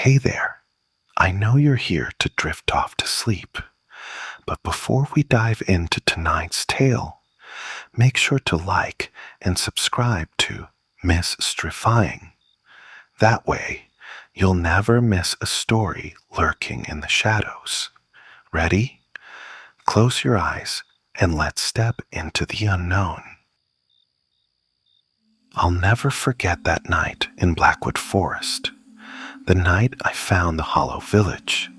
Hey there, I know you're here to drift off to sleep, but before we dive into tonight's tale, make sure to like and subscribe to Miss Strifying. That way, you'll never miss a story lurking in the shadows. Ready? Close your eyes and let's step into the unknown. I'll never forget that night in Blackwood Forest, the night I found the Hollow Village.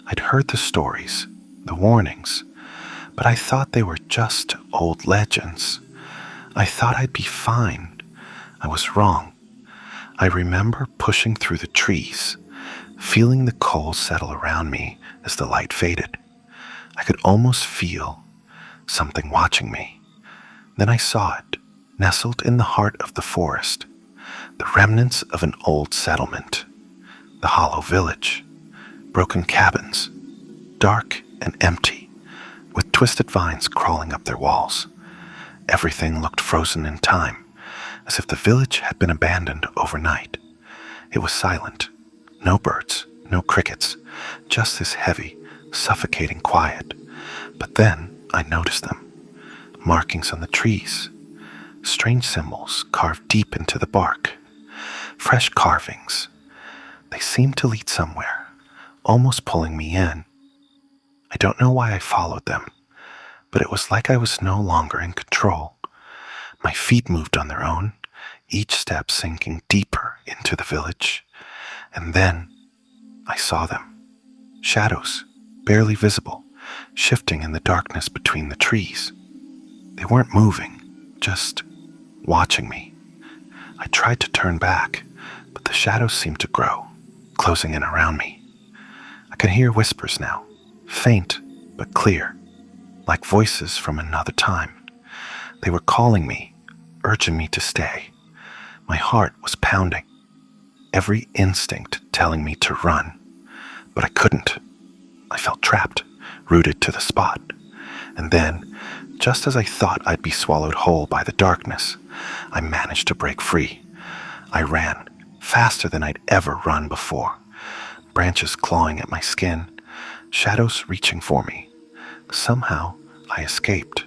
I'd heard the stories, the warnings, but I thought they were just old legends. I thought I'd be fine. I was wrong. I remember pushing through the trees, feeling the cold settle around me as the light faded. I could almost feel something watching me. Then I saw it, nestled in the heart of the forest, the remnants of an old settlement, the Hollow Village, broken cabins, dark and empty, with twisted vines crawling up their walls. Everything looked frozen in time, as if the village had been abandoned overnight. It was silent. No birds, no crickets, just this heavy, suffocating quiet. But then I noticed them. Markings on the trees, strange symbols carved deep into the bark, fresh carvings. They seemed to lead somewhere, almost pulling me in. I don't know why I followed them, but it was like I was no longer in control. My feet moved on their own, each step sinking deeper into the village. And then I saw them. Shadows, barely visible, shifting in the darkness between the trees. They weren't moving, just watching me. I tried to turn back, but the shadows seemed to grow, closing in around me. I could hear whispers now, faint but clear, like voices from another time. They were calling me, urging me to stay. My heart was pounding, every instinct telling me to run, but I couldn't. I felt trapped, rooted to the spot. And then, just as I thought I'd be swallowed whole by the darkness, I managed to break free. I ran, faster than I'd ever run before, branches clawing at my skin, shadows reaching for me. Somehow, I escaped.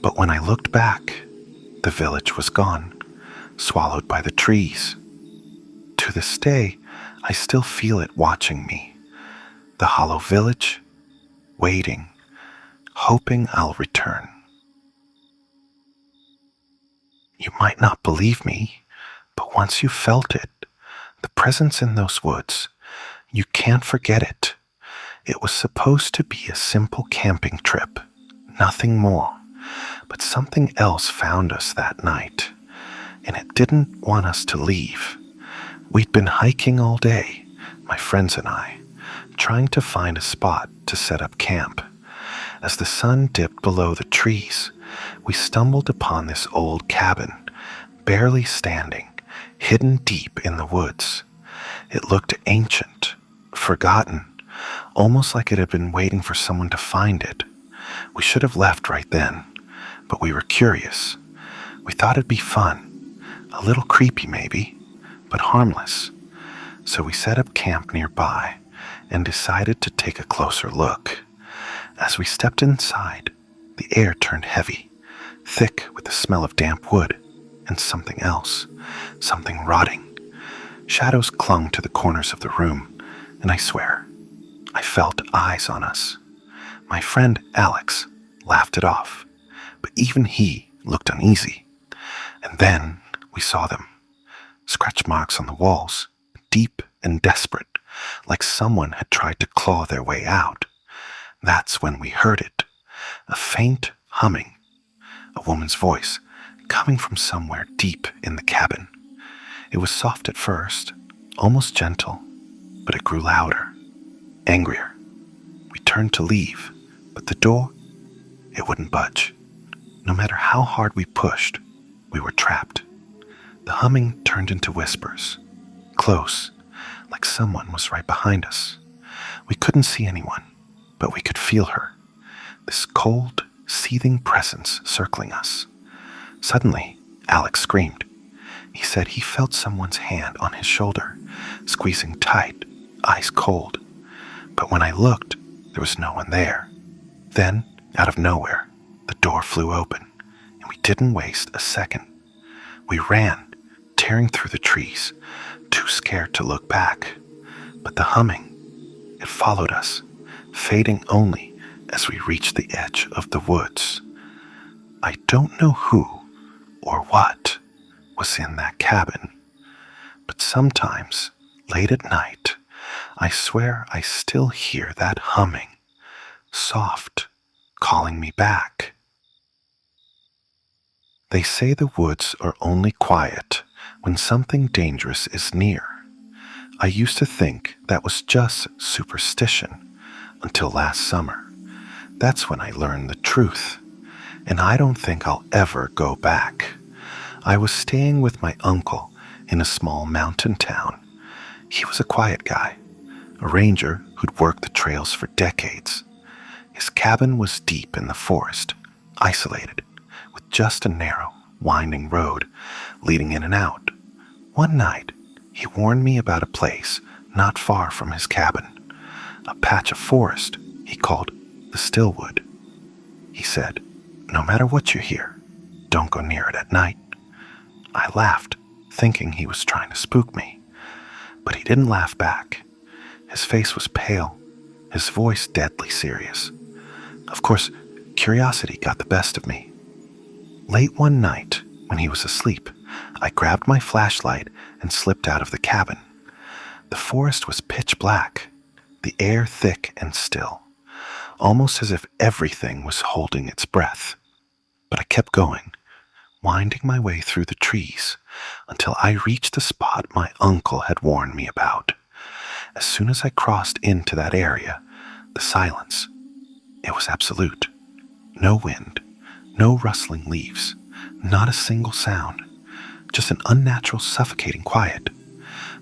But when I looked back, the village was gone, swallowed by the trees. To this day, I still feel it watching me. The Hollow Village, waiting, hoping I'll return. You might not believe me, but once you felt it, the presence in those woods, you can't forget it. It was supposed to be a simple camping trip, nothing more. But something else found us that night, and it didn't want us to leave. We'd been hiking all day, my friends and I, trying to find a spot to set up camp. As the sun dipped below the trees, we stumbled upon this old cabin, barely standing, hidden deep in the woods. It looked ancient, forgotten, almost like it had been waiting for someone to find it. We should have left right then, but we were curious. We thought it'd be fun, a little creepy maybe, but harmless. So we set up camp nearby and decided to take a closer look. As we stepped inside, the air turned heavy, thick with the smell of damp wood and something else, something rotting. Shadows clung to the corners of the room, and I swear, I felt eyes on us. My friend Alex laughed it off, but even he looked uneasy. And then we saw them, scratch marks on the walls, deep and desperate, like someone had tried to claw their way out. That's when we heard it, a faint humming, a woman's voice coming from somewhere deep in the cabin. It was soft at first, almost gentle, but it grew louder, angrier. We turned to leave, but the door, it wouldn't budge. No matter how hard we pushed, we were trapped. The humming turned into whispers, close, like someone was right behind us. We couldn't see anyone, but we could feel her, this cold, seething presence circling us. Suddenly, Alex screamed. He said he felt someone's hand on his shoulder, squeezing tight, ice cold. But when I looked, there was no one there. Then, out of nowhere, the door flew open, and we didn't waste a second. We ran, tearing through the trees, too scared to look back. But the humming, it followed us, fading only as we reached the edge of the woods. I don't know who or what was in that cabin, but sometimes, late at night, I swear I still hear that humming, soft, calling me back. They say the woods are only quiet when something dangerous is near. I used to think that was just superstition until last summer. That's when I learned the truth, and I don't think I'll ever go back. I was staying with my uncle in a small mountain town. He was a quiet guy, a ranger who'd worked the trails for decades. His cabin was deep in the forest, isolated, with just a narrow, winding road leading in and out. One night, he warned me about a place not far from his cabin, a patch of forest he called the Stillwood. He said, "No matter what you hear, don't go near it at night." I laughed, thinking he was trying to spook me, but he didn't laugh back. His face was pale, his voice deadly serious. Of course, curiosity got the best of me. Late one night, when he was asleep, I grabbed my flashlight and slipped out of the cabin. The forest was pitch black, the air thick and still, almost as if everything was holding its breath. But I kept going, winding my way through the trees until I reached the spot my uncle had warned me about. As soon as I crossed into that area, the silence, it was absolute. No wind, no rustling leaves, not a single sound, just an unnatural, suffocating quiet.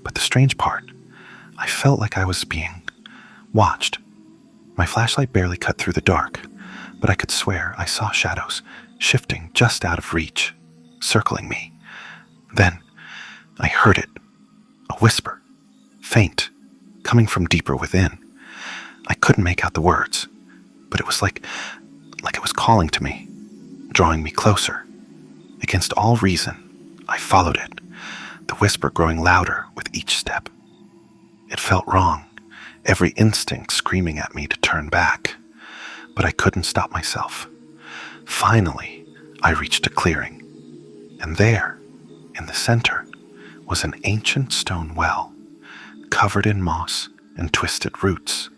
But the strange part, I felt like I was being watched. My flashlight barely cut through the dark, but I could swear I saw shadows shifting just out of reach, circling me. Then I heard it, a whisper, faint, coming from deeper within. I couldn't make out the words, but it was like it was calling to me, drawing me closer. Against all reason, I followed it, the whisper growing louder with each step. It felt wrong, every instinct screaming at me to turn back, but I couldn't stop myself. Finally, I reached a clearing, and there, in the center, was an ancient stone well, covered in moss and twisted roots.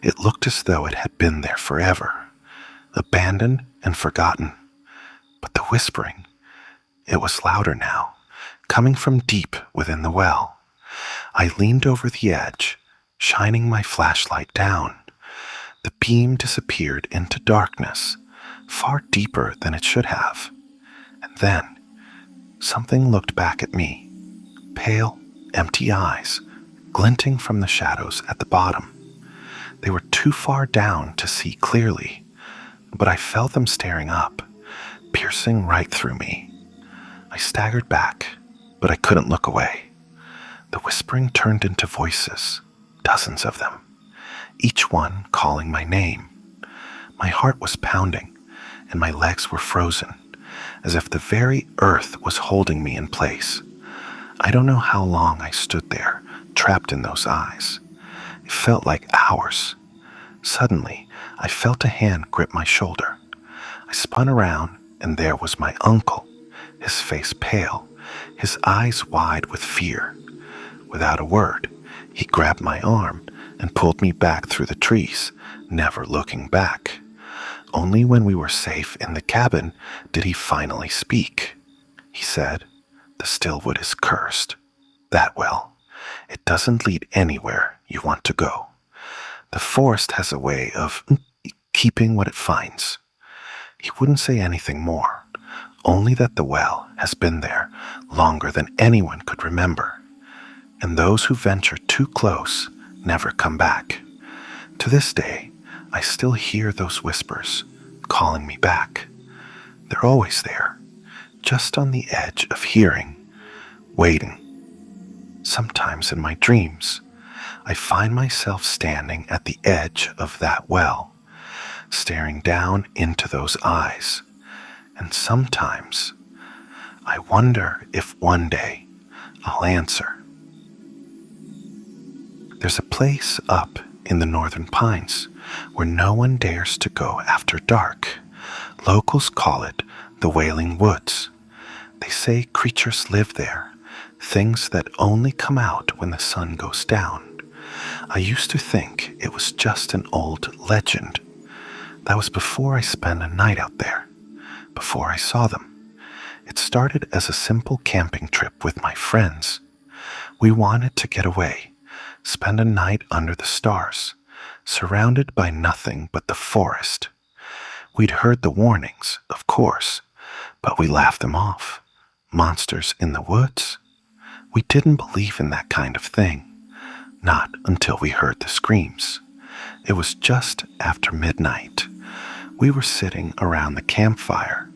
It looked as though it had been there forever, abandoned and forgotten. But the whispering, it was louder now, coming from deep within the well. I leaned over the edge, shining my flashlight down. The beam disappeared into darkness, far deeper than it should have. And then, something looked back at me, pale, empty eyes, glinting from the shadows at the bottom. They were too far down to see clearly, but I felt them staring up, piercing right through me. I staggered back, but I couldn't look away. The whispering turned into voices, dozens of them, each one calling my name. My heart was pounding, and my legs were frozen, as if the very earth was holding me in place. I don't know how long I stood there, trapped in those eyes. It felt like hours. Suddenly, I felt a hand grip my shoulder. I spun around, and there was my uncle, his face pale, his eyes wide with fear. Without a word, he grabbed my arm and pulled me back through the trees, never looking back. Only when we were safe in the cabin did he finally speak. He said, "The Stillwood is cursed. That well, it doesn't lead anywhere you want to go. The forest has a way of keeping what it finds." He wouldn't say anything more, only that the well has been there longer than anyone could remember, and those who venture too close never come back. To this day, I still hear those whispers calling me back. They're always there, just on the edge of hearing, waiting. Sometimes in my dreams, I find myself standing at the edge of that well, staring down into those eyes, and sometimes I wonder if one day I'll answer. There's a place up in the northern pines where no one dares to go after dark. Locals call it the Wailing Woods. They say creatures live there, things that only come out when the sun goes down. I used to think it was just an old legend. That was before I spent a night out there, before I saw them. It started as a simple camping trip with my friends. We wanted to get away, spend a night under the stars, surrounded by nothing but the forest. We'd heard the warnings, of course, but we laughed them off. Monsters in the woods? We didn't believe in that kind of thing. Not until we heard the screams. It was just after midnight. We were sitting around the campfire,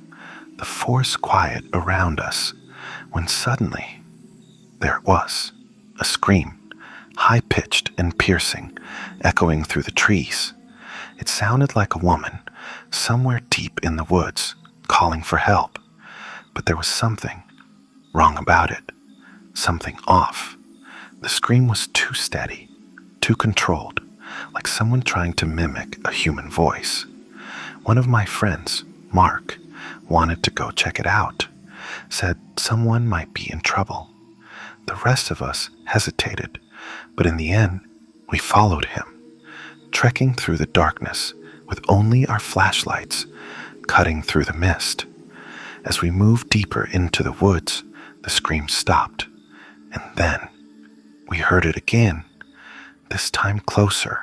the forest quiet around us, when suddenly, there it was, a scream, high-pitched and piercing, echoing through the trees. It sounded like a woman, somewhere deep in the woods, calling for help. But there was something wrong about it, something off. The scream was too steady, too controlled, like someone trying to mimic a human voice. One of my friends, Mark, wanted to go check it out, said someone might be in trouble. The rest of us hesitated, but in the end, we followed him, trekking through the darkness with only our flashlights cutting through the mist. As we moved deeper into the woods, the scream stopped, and then we heard it again, this time closer,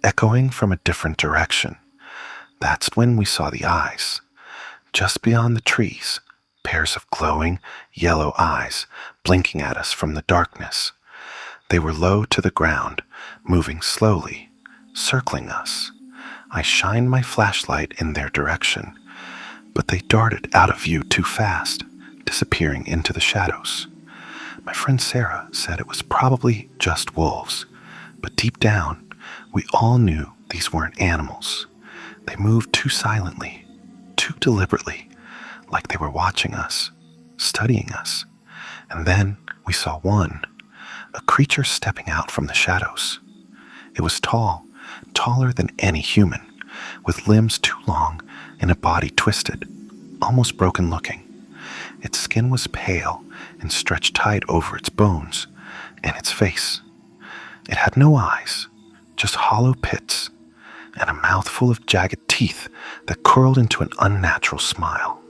echoing from a different direction. That's when we saw the eyes. Just beyond the trees, pairs of glowing yellow eyes blinking at us from the darkness. They were low to the ground, moving slowly, circling us. I shined my flashlight in their direction, but they darted out of view too fast, disappearing into the shadows. My friend Sarah said it was probably just wolves, but deep down, we all knew these weren't animals. They moved too silently, too deliberately, like they were watching us, studying us. And then we saw one, a creature stepping out from the shadows. It was tall, taller than any human, with limbs too long and a body twisted, almost broken looking. Its skin was pale and stretched tight over its bones and its face. It had no eyes, just hollow pits and a mouth full of jagged teeth that curled into an unnatural smile.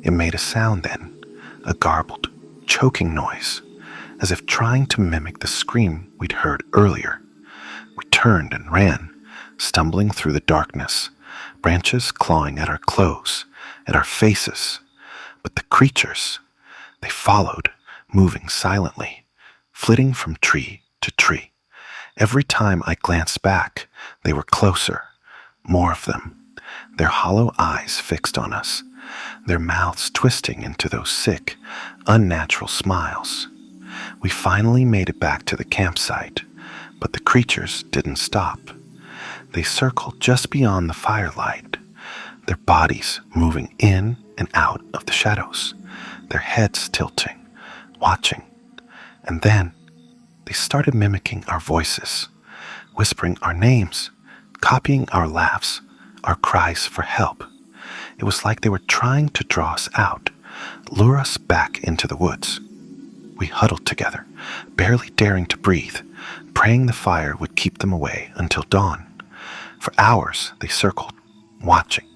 It made a sound then, a garbled, choking noise, as if trying to mimic the scream we'd heard earlier. We turned and ran, stumbling through the darkness, branches clawing at our clothes, at our faces. But the creatures, they followed, moving silently, flitting from tree to tree. Every time I glanced back, they were closer, more of them, their hollow eyes fixed on us, their mouths twisting into those sick, unnatural smiles. We finally made it back to the campsite, but the creatures didn't stop. They circled just beyond the firelight, their bodies moving in and out of the shadows, their heads tilting, watching. And then they started mimicking our voices, whispering our names, copying our laughs, our cries for help. It was like they were trying to draw us out, lure us back into the woods. We huddled together, barely daring to breathe, praying the fire would keep them away until dawn. For hours they circled, watching,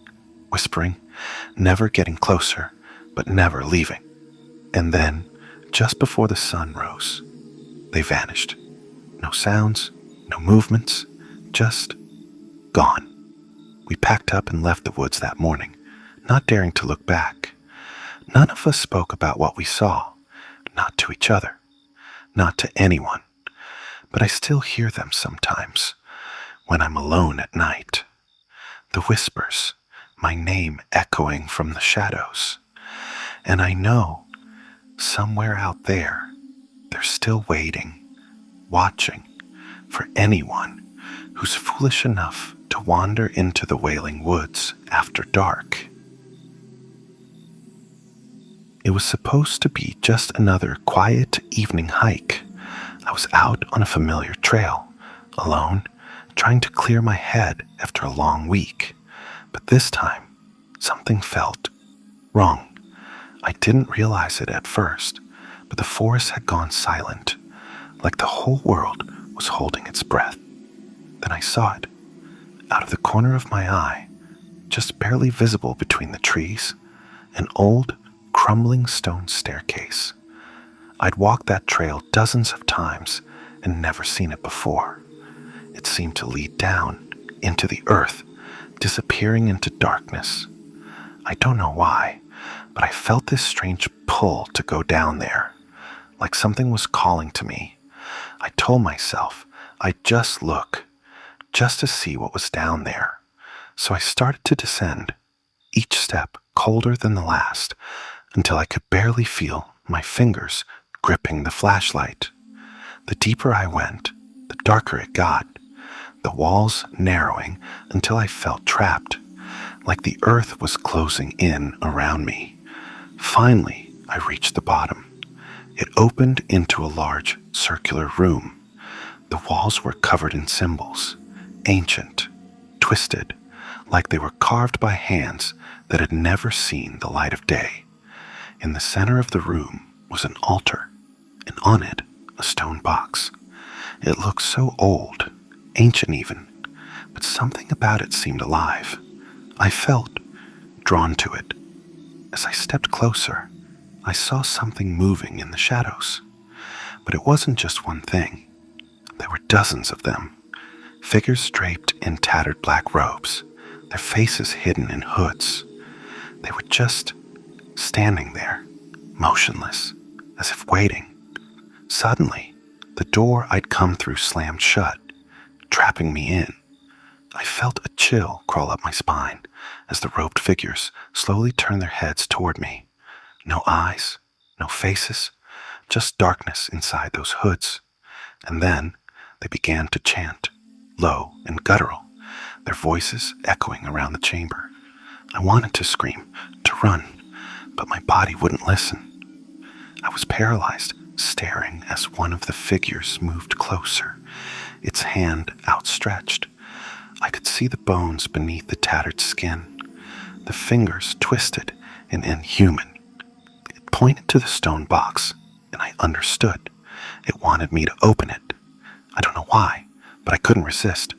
whispering, never getting closer, but never leaving. And then, just before the sun rose, they vanished. No sounds, no movements, just gone. We packed up and left the woods that morning, not daring to look back. None of us spoke about what we saw, not to each other, not to anyone. But I still hear them sometimes, when I'm alone at night. The whispers, my name echoing from the shadows. And I know Somewhere out there, they're still waiting, watching for anyone who's foolish enough to wander into the Wailing Woods after dark. It was supposed to be just another quiet evening hike. I was out on a familiar trail, alone, trying to clear my head after a long week. But this time, something felt wrong. I didn't realize it at first, but the forest had gone silent, like the whole world was holding its breath. Then I saw it, out of the corner of my eye, just barely visible between the trees, an old, crumbling stone staircase. I'd walked that trail dozens of times and never seen it before. It seemed to lead down into the earth, disappearing into darkness. I don't know why, but I felt this strange pull to go down there, like something was calling to me. I told myself I'd just look, just to see what was down there. So I started to descend, each step colder than the last, until I could barely feel my fingers gripping the flashlight. The deeper I went, the darker it got, the walls narrowing until I felt trapped, like the earth was closing in around me. Finally, I reached the bottom. It opened into a large circular room. The walls were covered in symbols, ancient, twisted, like they were carved by hands that had never seen the light of day. In the center of the room was an altar, and on it a stone box. It looked so old, ancient even, but something about it seemed alive. I felt drawn to it. As I stepped closer, I saw something moving in the shadows. But it wasn't just one thing. There were dozens of them, figures draped in tattered black robes, their faces hidden in hoods. They were just standing there, motionless, as if waiting. Suddenly, the door I'd come through slammed shut, trapping me in. I felt a chill crawl up my spine as the robed figures slowly turned their heads toward me. No eyes, no faces, just darkness inside those hoods. And then they began to chant, low and guttural, their voices echoing around the chamber. I wanted to scream, to run, but my body wouldn't listen. I was paralyzed, staring as one of the figures moved closer, its hand outstretched. I could see the bones beneath the tattered skin, the fingers twisted and inhuman. It pointed to the stone box, and I understood. It wanted me to open it. I don't know why, but I couldn't resist.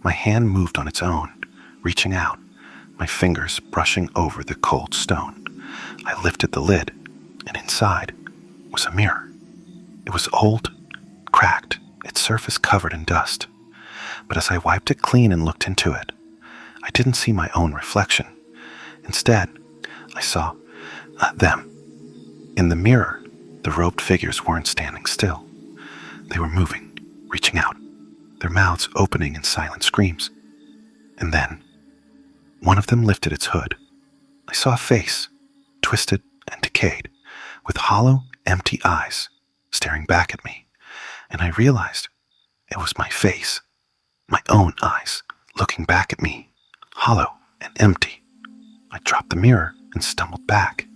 My hand moved on its own, reaching out, my fingers brushing over the cold stone. I lifted the lid, and inside was a mirror. It was old, cracked, its surface covered in dust. But as I wiped it clean and looked into it, I didn't see my own reflection. Instead, I saw them. In the mirror, the robed figures weren't standing still. They were moving, reaching out, their mouths opening in silent screams. And then, one of them lifted its hood. I saw a face, twisted and decayed, with hollow, empty eyes, staring back at me. And I realized it was my face, my own eyes, looking back at me, hollow and empty. I dropped the mirror and stumbled back,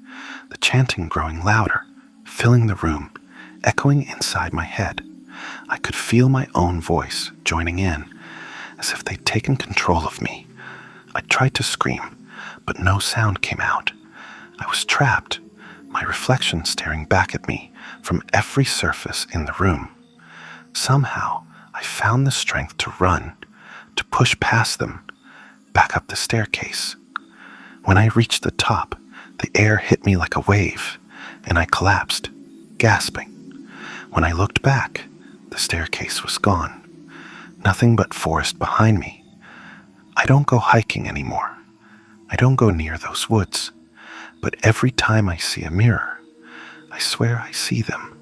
the chanting growing louder, filling the room, echoing inside my head. I could feel my own voice joining in, as if they'd taken control of me. I tried to scream, but no sound came out. I was trapped, my reflection staring back at me from every surface in the room. Somehow, I found the strength to run, to push past them, back up the staircase. When I reached the top, the air hit me like a wave, and I collapsed, gasping. When I looked back, the staircase was gone. Nothing but forest behind me. I don't go hiking anymore. I don't go near those woods. But every time I see a mirror, I swear I see them,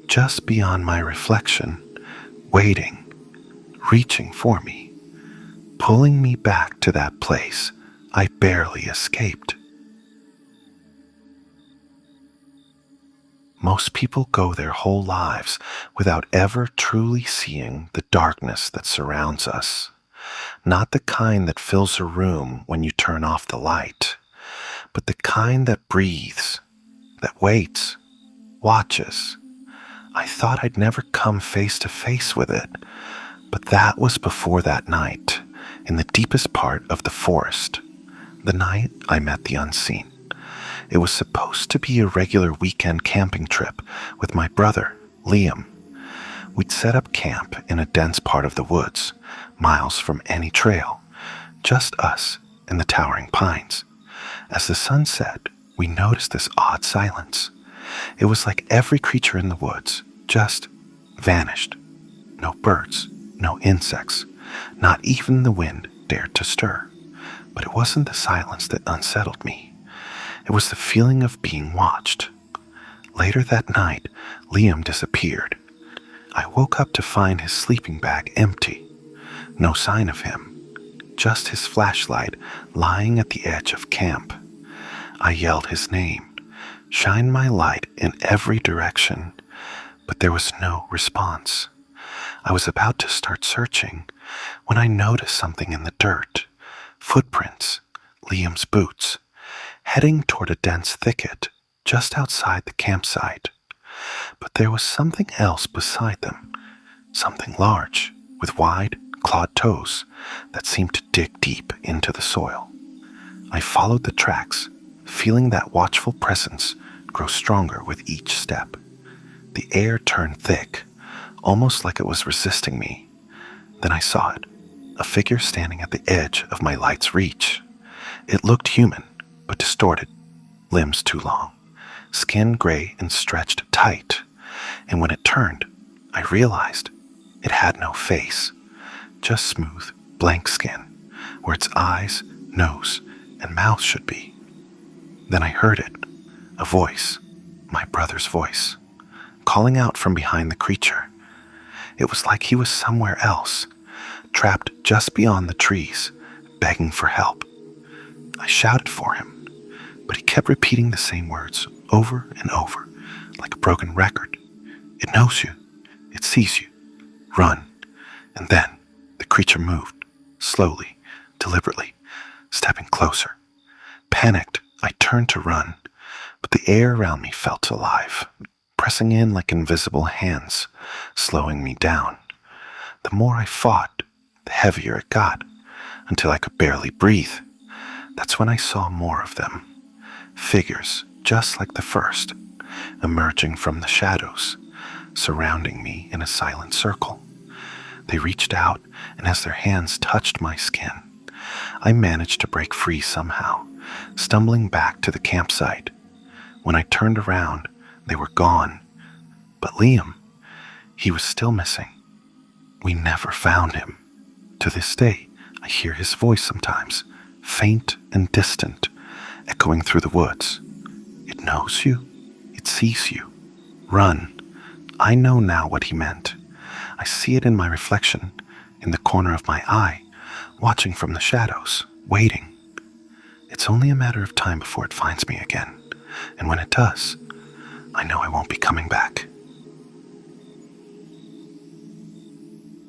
just beyond my reflection, waiting, reaching for me, pulling me back to that place I barely escaped. Most people go their whole lives without ever truly seeing the darkness that surrounds us. Not the kind that fills a room when you turn off the light, but the kind that breathes, that waits, watches. I thought I'd never come face to face with it, but that was before that night, in the deepest part of the forest, the night I met the unseen. It was supposed to be a regular weekend camping trip with my brother, Liam. We'd set up camp in a dense part of the woods, miles from any trail, just us and the towering pines. As the sun set, we noticed this odd silence. It was like every creature in the woods just vanished. No birds, no insects, not even the wind dared to stir. But it wasn't the silence that unsettled me. It was the feeling of being watched. Later that night, Liam disappeared. I woke up to find his sleeping bag empty. No sign of him, just his flashlight lying at the edge of camp. I yelled his name, shined my light in every direction, but there was no response. I was about to start searching when I noticed something in the dirt. Footprints, Liam's boots, heading toward a dense thicket just outside the campsite. But there was something else beside them, something large, with wide, clawed toes that seemed to dig deep into the soil. I followed the tracks, feeling that watchful presence grow stronger with each step. The air turned thick, almost like it was resisting me. Then I saw it, a figure standing at the edge of my light's reach. It looked human, but distorted, limbs too long, skin gray and stretched tight. And when it turned, I realized it had no face, just smooth, blank skin, where its eyes, nose, and mouth should be. Then I heard it, a voice, my brother's voice, calling out from behind the creature. It was like he was somewhere else, trapped just beyond the trees, begging for help. I shouted for him, but he kept repeating the same words over and over, like a broken record. It knows you. It sees you. Run. And then the creature moved, slowly, deliberately, stepping closer. Panicked, I turned to run, but the air around me felt alive, pressing in like invisible hands, slowing me down. The more I fought, the heavier it got, until I could barely breathe. That's when I saw more of them, figures just like the first, emerging from the shadows, surrounding me in a silent circle. They reached out, and as their hands touched my skin, I managed to break free somehow, stumbling back to the campsite. When I turned around, they were gone. But Liam, he was still missing. We never found him. To this day, I hear his voice sometimes, faint and distant, echoing through the woods. It knows you. It sees you. Run. I know now what he meant. I see it in my reflection, in the corner of my eye, watching from the shadows, waiting. It's only a matter of time before it finds me again, and when it does, I know I won't be coming back.